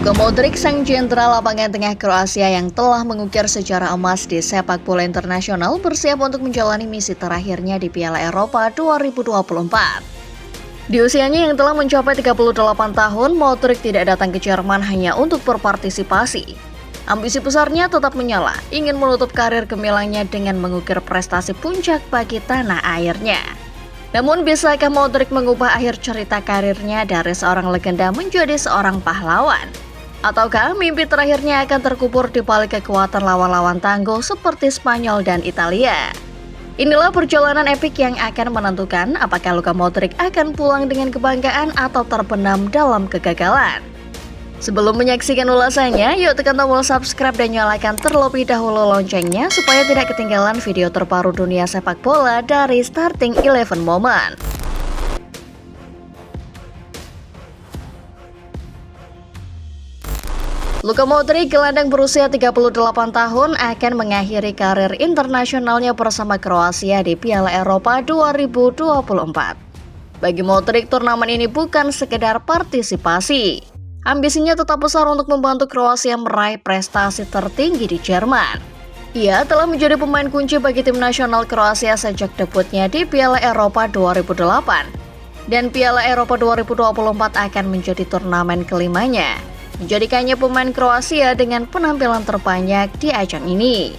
Luka Modric, sang jenderal lapangan tengah Kroasia yang telah mengukir sejarah emas di sepak bola internasional, bersiap untuk menjalani misi terakhirnya di Piala Eropa 2024. Di usianya yang telah mencapai 38 tahun, Modric tidak datang ke Jerman hanya untuk berpartisipasi. Ambisi besarnya tetap menyala, ingin menutup karir gemilangnya dengan mengukir prestasi puncak bagi tanah airnya. Namun, bisakah Modric mengubah akhir cerita karirnya dari seorang legenda menjadi seorang pahlawan? Ataukah mimpi terakhirnya akan terkubur di balik kekuatan lawan-lawan tangguh seperti Spanyol dan Italia? Inilah perjalanan epik yang akan menentukan apakah Luka Modric akan pulang dengan kebanggaan atau terbenam dalam kegagalan. Sebelum menyaksikan ulasannya, yuk tekan tombol subscribe dan nyalakan terlebih dahulu loncengnya supaya tidak ketinggalan video terbaru dunia sepak bola dari Starting 11 Moment. Luka Modric, gelandang berusia 38 tahun, akan mengakhiri karir internasionalnya bersama Kroasia di Piala Eropa 2024. Bagi Modric, turnamen ini bukan sekedar partisipasi. Ambisinya tetap besar untuk membantu Kroasia meraih prestasi tertinggi di Jerman. Ia telah menjadi pemain kunci bagi tim nasional Kroasia sejak debutnya di Piala Eropa 2008. Dan Piala Eropa 2024 akan menjadi turnamen kelimanya, menjadikannya pemain Kroasia dengan penampilan terbanyak di ajang ini.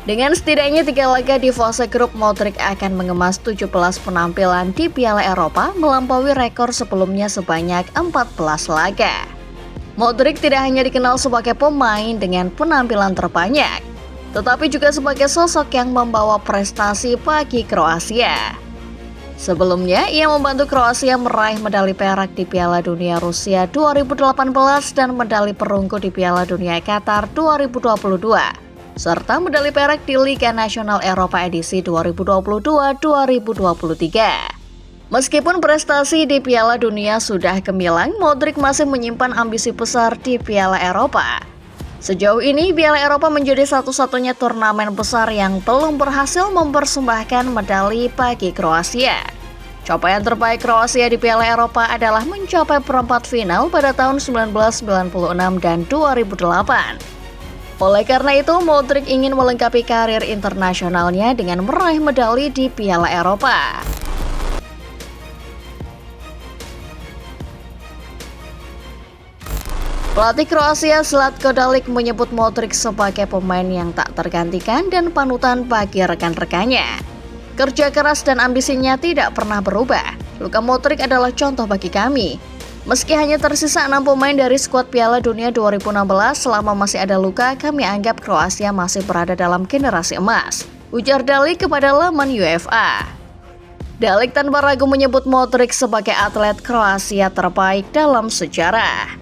Dengan setidaknya 3 laga di fase grup, Modric akan mengemas 17 penampilan di Piala Eropa, melampaui rekor sebelumnya sebanyak 14 laga. Modric tidak hanya dikenal sebagai pemain dengan penampilan terbanyak, tetapi juga sebagai sosok yang membawa prestasi bagi Kroasia. Sebelumnya, ia membantu Kroasia meraih medali perak di Piala Dunia Rusia 2018 dan medali perunggu di Piala Dunia Qatar 2022, serta medali perak di Liga Nasional Eropa edisi 2022-2023. Meskipun prestasi di Piala Dunia sudah gemilang, Modric masih menyimpan ambisi besar di Piala Eropa. Sejauh ini, Piala Eropa menjadi satu-satunya turnamen besar yang belum berhasil mempersembahkan medali bagi Kroasia. Capaian terbaik Kroasia di Piala Eropa adalah mencapai perempat final pada tahun 1996 dan 2008. Oleh karena itu, Modric ingin melengkapi karir internasionalnya dengan meraih medali di Piala Eropa. Pelatih Kroasia Zlatko Dalic menyebut Modric sebagai pemain yang tak tergantikan dan panutan bagi rekan-rekannya. Kerja keras dan ambisinya tidak pernah berubah. Luka Modric adalah contoh bagi kami. Meski hanya tersisa 6 pemain dari skuad Piala Dunia 2016, selama masih ada Luka, kami anggap Kroasia masih berada dalam generasi emas, ujar Dalic kepada laman UEFA. Dalic tanpa ragu menyebut Modric sebagai atlet Kroasia terbaik dalam sejarah.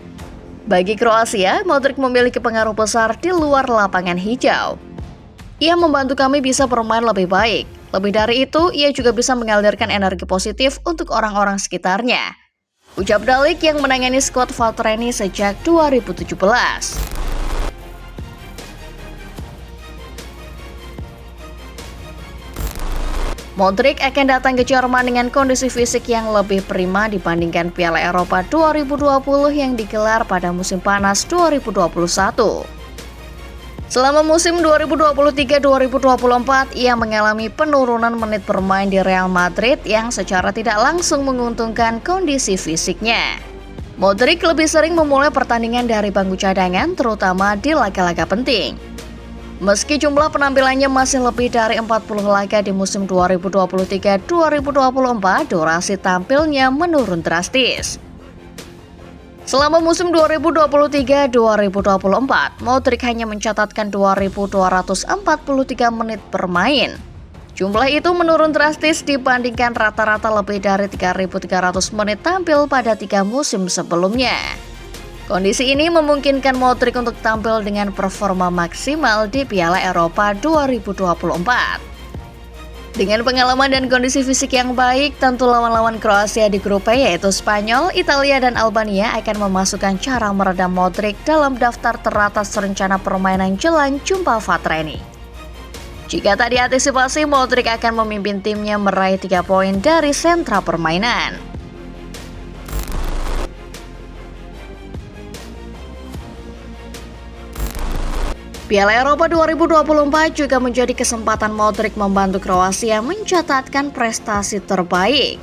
Bagi Kroasia, Modric memiliki pengaruh besar di luar lapangan hijau. Ia membantu kami bisa bermain lebih baik. Lebih dari itu, ia juga bisa mengalirkan energi positif untuk orang-orang sekitarnya, ucap Dalic yang menangani skuad Valtreni sejak 2017. Modric akan datang ke Jerman dengan kondisi fisik yang lebih prima dibandingkan Piala Eropa 2020 yang digelar pada musim panas 2021. Selama musim 2023-2024, ia mengalami penurunan menit bermain di Real Madrid yang secara tidak langsung menguntungkan kondisi fisiknya. Modric lebih sering memulai pertandingan dari bangku cadangan, terutama di laga-laga penting. Meski jumlah penampilannya masih lebih dari 40 laga di musim 2023-2024, durasi tampilnya menurun drastis. Selama musim 2023-2024, Modric hanya mencatatkan 2.243 menit bermain. Jumlah itu menurun drastis dibandingkan rata-rata lebih dari 3.300 menit tampil pada 3 musim sebelumnya. Kondisi ini memungkinkan Modric untuk tampil dengan performa maksimal di Piala Eropa 2024. Dengan pengalaman dan kondisi fisik yang baik, tentu lawan-lawan Kroasia di grup E yaitu Spanyol, Italia, dan Albania akan memasukkan cara meredam Modric dalam daftar teratas rencana permainan jelang jumpa Valtreni. Jika tak diantisipasi, Modric akan memimpin timnya meraih 3 poin dari sentra permainan. Piala Eropa 2024 juga menjadi kesempatan Modric membantu Kroasia mencatatkan prestasi terbaik.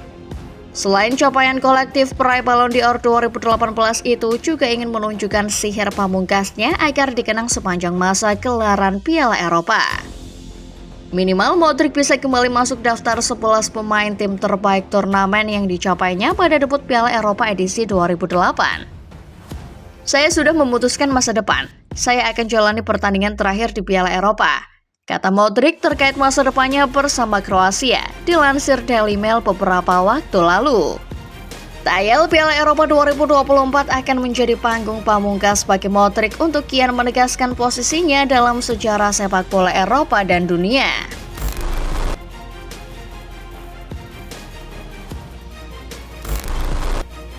Selain capaian kolektif peraih Ballon d'Or 2018 itu juga ingin menunjukkan sihir pamungkasnya agar dikenang sepanjang masa gelaran Piala Eropa. Minimal Modric bisa kembali masuk daftar 11 pemain tim terbaik turnamen yang dicapainya pada debut Piala Eropa edisi 2008. Saya sudah memutuskan masa depan. Saya akan jalani pertandingan terakhir di Piala Eropa, kata Modric terkait masa depannya bersama Kroasia, dilansir Daily Mail beberapa waktu lalu. Tayal Piala Eropa 2024 akan menjadi panggung pamungkas bagi Modric untuk kian menegaskan posisinya dalam sejarah sepak bola Eropa dan dunia.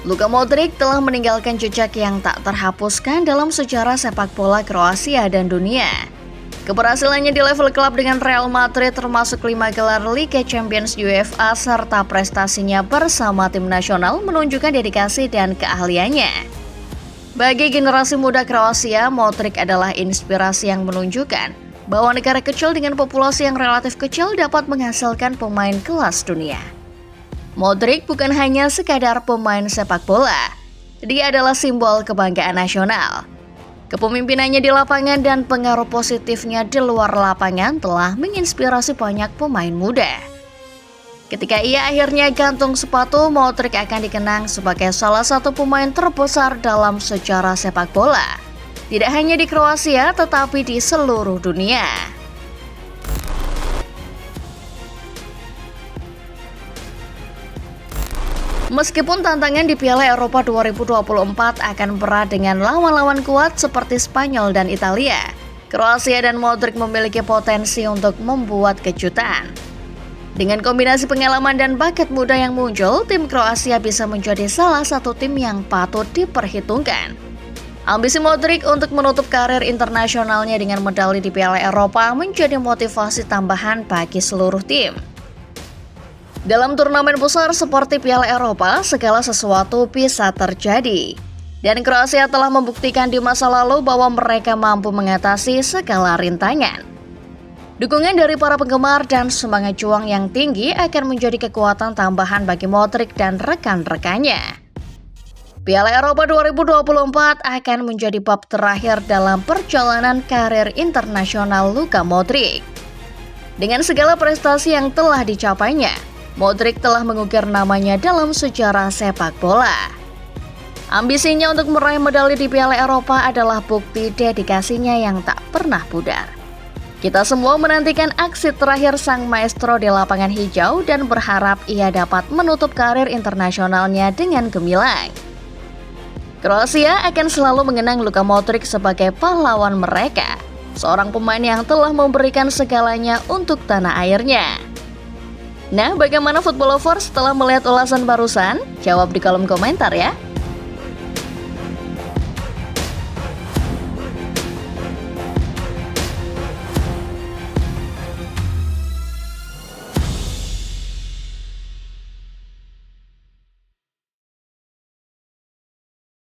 Luka Modric telah meninggalkan jejak yang tak terhapuskan dalam sejarah sepak bola Kroasia dan dunia. Keberhasilannya di level klub dengan Real Madrid termasuk 5 gelar Liga Champions UEFA serta prestasinya bersama tim nasional menunjukkan dedikasi dan keahliannya. Bagi generasi muda Kroasia, Modric adalah inspirasi yang menunjukkan bahwa negara kecil dengan populasi yang relatif kecil dapat menghasilkan pemain kelas dunia. Modric bukan hanya sekadar pemain sepak bola, dia adalah simbol kebanggaan nasional. Kepemimpinannya di lapangan dan pengaruh positifnya di luar lapangan telah menginspirasi banyak pemain muda. Ketika ia akhirnya gantung sepatu, Modric akan dikenang sebagai salah satu pemain terbesar dalam sejarah sepak bola. Tidak hanya di Kroasia, tetapi di seluruh dunia. Meskipun tantangan di Piala Eropa 2024 akan berat dengan lawan-lawan kuat seperti Spanyol dan Italia, Kroasia dan Modric memiliki potensi untuk membuat kejutan. Dengan kombinasi pengalaman dan bakat muda yang muncul, tim Kroasia bisa menjadi salah satu tim yang patut diperhitungkan. Ambisi Modric untuk menutup karir internasionalnya dengan medali di Piala Eropa menjadi motivasi tambahan bagi seluruh tim. Dalam turnamen besar seperti Piala Eropa, segala sesuatu bisa terjadi. Dan Kroasia telah membuktikan di masa lalu bahwa mereka mampu mengatasi segala rintangan. Dukungan dari para penggemar dan semangat juang yang tinggi akan menjadi kekuatan tambahan bagi Modric dan rekan-rekannya. Piala Eropa 2024 akan menjadi bab terakhir dalam perjalanan karir internasional Luka Modric. Dengan segala prestasi yang telah dicapainya, Modric telah mengukir namanya dalam sejarah sepak bola. Ambisinya untuk meraih medali di Piala Eropa adalah bukti dedikasinya yang tak pernah pudar. Kita semua menantikan aksi terakhir sang maestro di lapangan hijau dan berharap ia dapat menutup karir internasionalnya dengan gemilang. Kroasia akan selalu mengenang Luka Modric sebagai pahlawan mereka, seorang pemain yang telah memberikan segalanya untuk tanah airnya. Nah, bagaimana football lovers setelah melihat ulasan barusan? Jawab di kolom komentar ya.